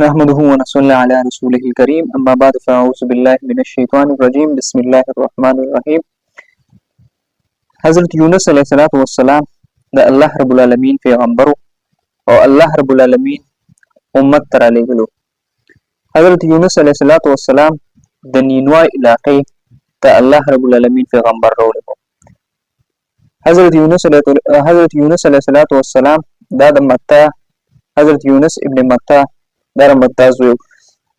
نحمده ونصلي على رسوله الكريم اما بعد فاعوذ بالله من الشیطان الرجیم بسم الله الرحمن الرحیم. حضرت یونس علیه السلام د الله رب العالمین پیغمبر او الله رب العالمین امت ته رالیږلو. حضرت یونس علیه السلام د نینوا علاقې ته الله رب العالمین پیغمبر راولېږه. حضرت یونس علیه السلام دا د متا حضرت یونس ابن متا دا متا زوی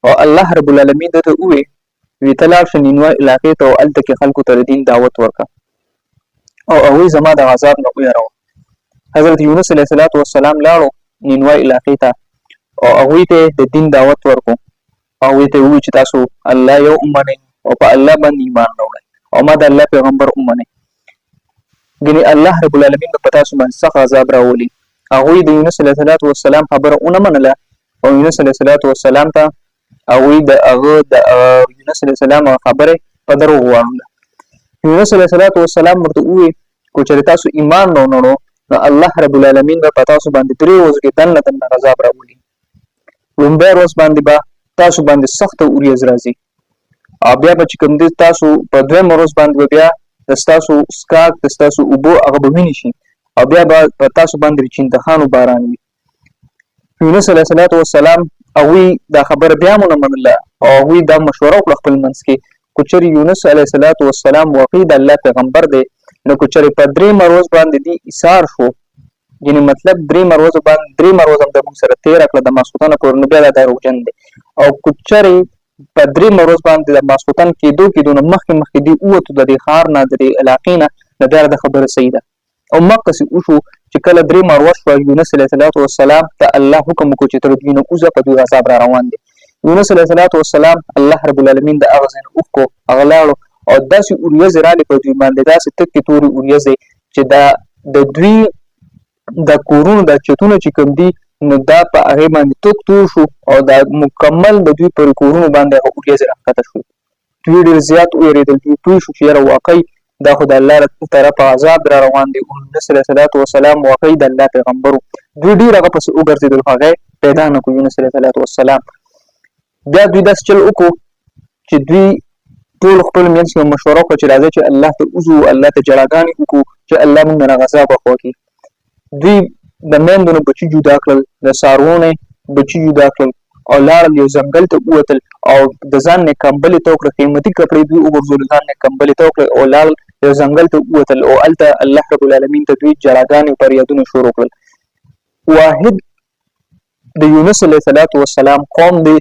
او الله رب العالمین دته وی ته لاړ شه نینوا علاقې ته او هلته کې خلکو ته د دین دعوت ورکړه او هغوی زما د عذاب نه ویروه. حضرت یونس علیه السلام لاړو نینوا علاقې ته او هغوی ته د دین دعوت ورکړو. هغوی ته وویل چې تاسو الله یو ومنئ او په الله باندې ایمان راوړئ او ما د الله پیغمبر ومنئ. ګنې الله رب العالمین به په تاسو باندې سخت عذاب راولي. هغوی د یونس علیه السلام خبره ونه منله او یونس علیه السلام ته هغوی د یونس علیه السلام خبرې په دروغ واړوله. یونس علیه السلام ورته وویل که چېرې تاسو ایمان راونړو نو الله رب العالمین به په تاسو باندې 3 ورځو کې دنه عذاب راولي. لومبۍ ورځ باندې به تاسو باندې سخته اوریځ راځي او بیا به چې کوم دی تاسو په 2مه ورځ باندې به بیا د ستاسو څښاک د ستاسو اوبه هغه به وینې شي او بیا به په تاسو باندې د چینتخانو باران وي. یونس علیه السلام هغوی دا خبره بیا ونه منله او هغوی دا مشوره وکړه خپل منځ کې که چېرې یونس علیه السلام واقعي د الله پیغمبر دی نو که چېرې په 3مه ورځ باندې دی ایثار شو، یعنې مطلب 3مه ورځ هم د موږ سره تېره کړه د ماسخوتنه پورې نو بیا دا دروغجن دی. او که چېرې په 3مه ورځ باندې د ماسخوتن کېدو نه مخکې دی ووتو د دې ښار نه د دې علاقې نه نو بیا د خبره صحیح ده. او مقصې وشو چې کله 3مه ورځ شوه یونس علیه السلام ته الله حکم وکړو چې تر دوی نه وځه په دوی عذاب را روان دی. یونس علیه السلام الله رب العالمین د هغه ځای نه اوښکو هغه لاړو او داسې اوریځې رالې په دوی باندې داسې تکې تورې اوریځې چې د دوی د کورونو دا چتونه چې کوم دي نو دا په هغې باندې توک تور شو او دا مکمل د دوی پر کورونو باندې هغه اوریځې راښکته شوې. دوی ډېر زیات ویرېدل. دوی پوه شو چې یاره واقعي دا خو د الله طرفه عذاب را روان دی. یونس علیه السلام واقعي د الله پیغمبر و. دوی ډېر هغه پسې وګرځېدل خو هغه پیدا نه کړو یونس علیه السلام. بیا دوی داسې چل وکړو چې دوی ټول خپل منځ کې مشوره وکړه چې راځئ چې الله ته وځو الله ته جړاګانې وکړو چې الله موږ نه عذاب وخوا کړي. دوی د میندو نه بچي جدا کړل، د څاروو نه بچي جدا کړل او لاړل یو ځنګل ته ووتل او د ځان نه کمبلې ته وکړه، قیمتي کپړې دوی وغورځول ځان نه کمبلې ته وکړې او لاړل یو ځنګل ته ووتل او هلته الله رب العالمین ته دوی جړاګانې او فریادونه شروع کړل. واحد د یونس علیه السلام قوم دی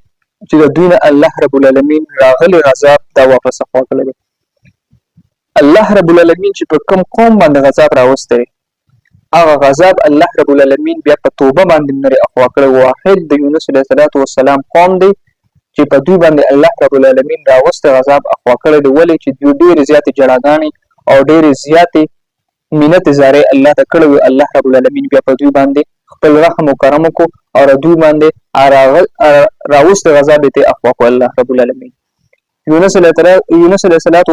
چې د دوی نه الله رب العالمین راغلی عذاب دا واپس خوا کړی دی. الله رب العالمین چې په کوم قوم باندې عذاب راوستی هغه عذاب الله رب العالمین بیا په توبه باندې نرې اخوا کړی. واحد د یونس علیه السلام قوم دی چې په دوی باندې الله رب العالمین راوستی عذاب اخوا کړی دی. ولې چې دوی ډېرې زیاتې جړاګانې او ډېرې زیاتې منتې زارۍ الله ته کړی وي. الله رب العالمین بیا په دوی باندې خپل رحم او کرم وکړو او دوی باندې راوستی عذاب یې ترې اخوا کړو الله رب العالمین. یونس علیه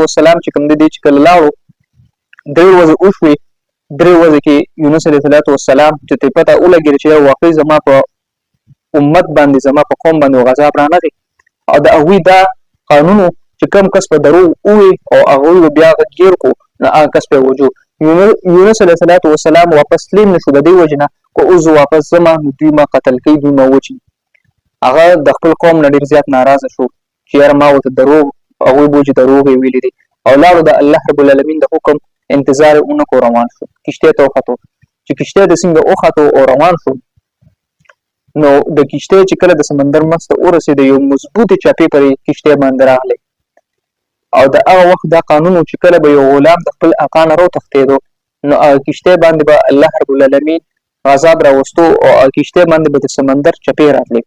السلام چې کوم دی چې کله لاړو 3 ورځې وشوې. 3 ورځې کې یونس علیه السلام چې ته پته ولګېده چې واقعي زما په امت باندې زما په قوم باندې عذاب رانغی او د هغوی دا قانونو چې کم کس په دروغ ووي او هغوی به بیا غږیر کړو نو هغه کس په وجو. یونس علیه السلام واپس تلیم نه شو د دې وجې نه که اوس واپس ځمه نو دوی ما قتل کوي دوی ما وچي. هغه د خپل قوم نه ډېر زیات ناراضه شو چې یاره ما ورته دروغ هغوی به چې دروغ یې ویلي دي او لاړو د الله رب العالمین د حکم انتظار یې ونه کړو روان شو. کشتۍ ته وختو چې کشتۍ د څنګه وختو او روان شو نو د کشتۍ چې کله د سمندر منځ ته ورسېده یو مضبوطې چاپې پرې کشتۍ باندې راغلی او د هغه وخت دا قانون چې کله به یو غلام د خپل اکا نه راوتښتېدو نو هغه کشتۍ باندې به الله رب العالمین عذاب راوستو او هغه کشتۍ باندې به د سمندر چپې راتلې.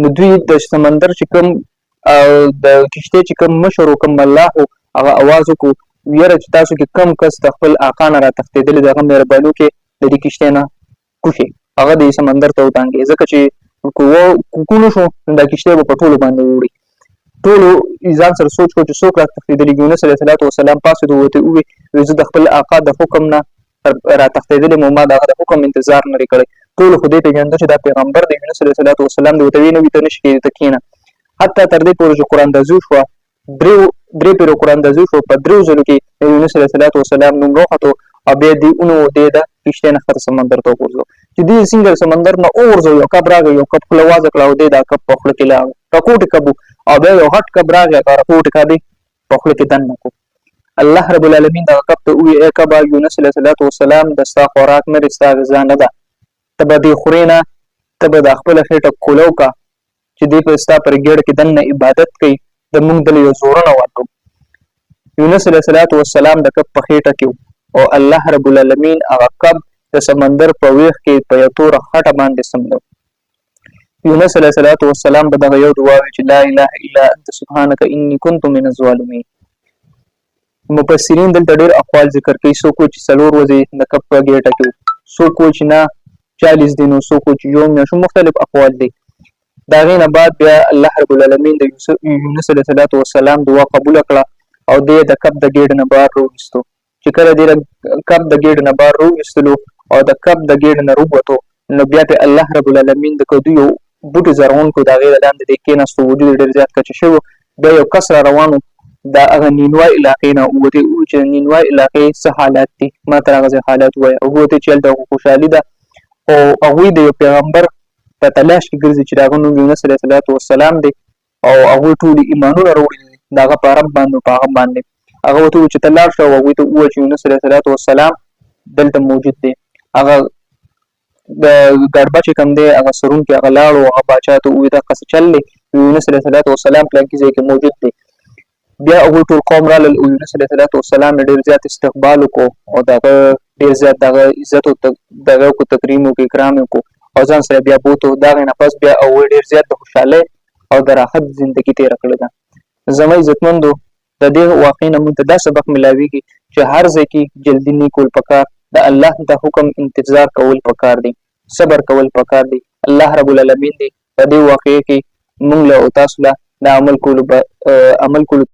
نو دوی د سمندر چې کوم د کشتۍ چې کوم مشر و کوم ملاح و هغه اواز وکړو یاره چې تاسو کې کم کس د خپل اکا نه راتښتېدلي د هغه مهربانو کې د دې کشتۍ نه کوشي هغه د سمندر ته وتانګي ځکه چې کوکونو شو دا کشتۍ به په ټولو باندې وړي. ټولو ځان سره سوچ کړو چې څوک راتښتېدلي. یونس علیه السلام پاڅېد ورته وویل زه د خپل اکا د حکم نه راتښتېدلی مو ما د هغه د حکم انتظار نه دی کړی ټول خو دې پېژنده چې دا پیغمبر د یونس علیه السلام دی، ورته ویې نه ویده نه شي کېدی ته کښېنه. حتی تر دې پورې چې قراندازي وشوه، درې پېرو قراندازي وشوه، په دریو ځلو کې د یونس علیه السلام نوم راوختو او بیا دې دې د کښتۍ نه ښکته سمندر ته وغورځو. چې دې څنګه سمندر نه وغورځو، یو کب راغی، یو کب خوله وازه کړه او دې دا کب په خوله کې راکوټې کب او بیا یو غټ کب راغی هغه راکوټې کب یې په خوله کې دننه کړو. الله رب العالمین دغه کب ته وویل ای کبه یونس علیه السلام د ستا خوراک نه دی، ستا غذا نه ده، ته به دې خورې نه، ته به دا خپله خېټه کوله وکړه چې دې په ستا پر ګېډه کې دننه عبادت کوي، د موږ دله یو زورونه ورکړو. یونس علیه السلام د کب په خېټه کې او الله رب العالمین هغه کب د سمندر په ویښ کې په یو توره خټه باندې سملو. یونس علیه السلام به دغه یو دعا وي چې لا اله الا انت سبحانک انی کنت من الظالمین. مفسرین دلته ډېر اقوال ذکر کوي، څوک وایي چې 4 ورځې د کب په ګېټه کې، څوک وایي چې نه 40 دین، څوک وایي چې یو میاشت، مختلف اقوال دي. د هغې نه بعد بیا الله رب العالمین د یونس علیه السلام دعا قبوله کړه او دې د کب د ګېډې نه بهر راوویستو. چې کله دې کب د ګېډې نه بهر راوویستلو او د کب د ګېډې نه راووتو، نو بیا پې الله رب العالمین د کدو یو بوټي زرغون کړو، د هغې د لاندې دې کېناستو، وجود ډېر زیات کچه شوی. بیا یو کس را روان و د هغه نینوا علاقې نه ووتې، وویل چې د نینوا علاقې څه حالات دي، ما ته هغه ځای حالات ووایه. هغوی ورته چې هلته خوشحالي ده او هغوی د یو پیغمبر په تلاش کې ګرځي چې د هغه نوم یونس علیه السلام دی او هغوی ټولې ایمانونه راوړي دي د هغه په رب باندې او په هغه باندې. هغه ورته وویل چې ته لاړ شه او هغوی ته ووایه چې یونس علیه السلام دلته موجود دی. هغه د ګړبه چې کوم دی هغه سرونکي هغه لاړ او هغه باچا ته ووایي دا قصه چل دی، یونس علیه السلام پلانکي ځای کې موجود دی. بیا هغوی ټول قوم رالل او یونس علیه السلام یې ډېر زیات استقبال وکړو او د هغه ډېر زیات د هغه عزت دغه وکړو، تکریم وکړو، اکرام یې وکړو او ځان سره بیا بوتو. د هغې نه پس بیا هغوی ډېر زیات د خوشحالۍ او د راحت زندګي تېره کړې ده. زما عزتمندو، د دې واقعې نه موږ ته دا سبق ملاویږي چې هر ځای کې جلدي نه کول پکار، د الله د حکم انتظار کول پکار دی، صبر کول پکار دی. الله رب العالمین دی په دې واقعې کې موږ له او تاسو له د عمل کولو